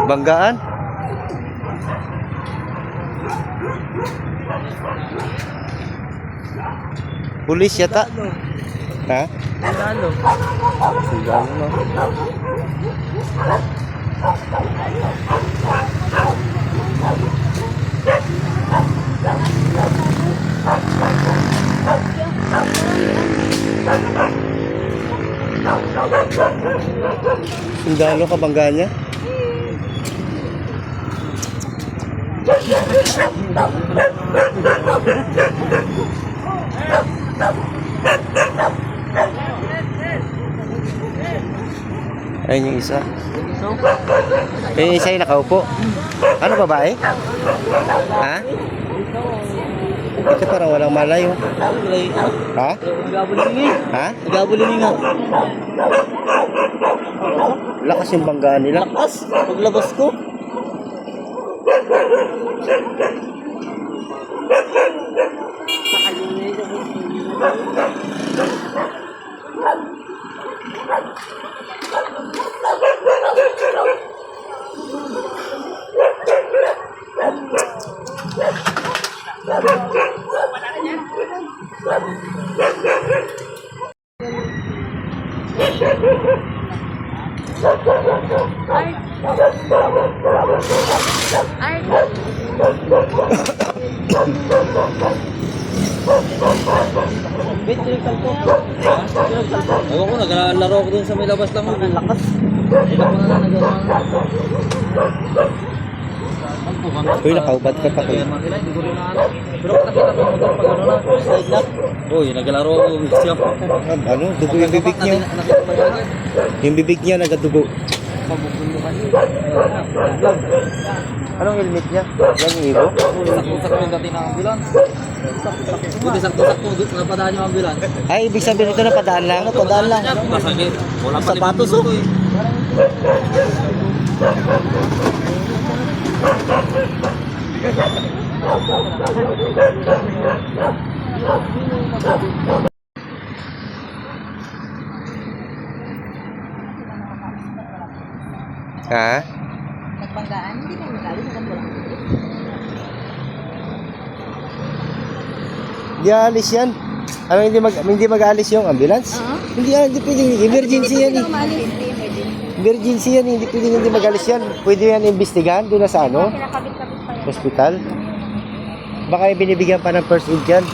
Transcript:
Banggaan. Pulis yata. Ha? Sundalo. Sundalo no. Sundalo ka banggaan niya? Ayun yung isa. Yung isa yung nakaupo. Ano, babae? Ha? Ito parang walang malay. Oh. Ha? Ha? Nagabulini nga. Lakas yung banggaan nila. Lakas. Paglabas ko. Ewan ko, naglalaro ako dun sa may labas lang. Ang lakas. Ikaw ko na naglalaro. Uy, nakaubad ka pa. Pero nakita ko motor pag ano na, slide na. Uy, naglalaro ako. Ano? Dugo yung bibig niya. Nakita ko agad. Yung bibig niya nagadugo. Mabubulukan niya. Anong helmet niya? Yan yung ibo? Sakto-sakto yung dating ng ambulance. Buti sakto-sakto, napadaan yung ambulance. Ay, ibig sabihin ito na padaan lang. Napadaan lang. Masakit. Wala pa sapatos oh. Ha? Nagbanggaan, hindi na magalit sa kanila. Hindi aalis yan. Ano, hindi mag-aalis yung ambulance? Hindi pwedeng. Emergency yan eh. Emergency yan eh. Hindi pwedeng hindi mag-aalis yan. Pwede yan imbestigahan doon na sa ano? Kinakabit-kabit pa yan. Hospital. Baka binibigyan pa ng first aid yan.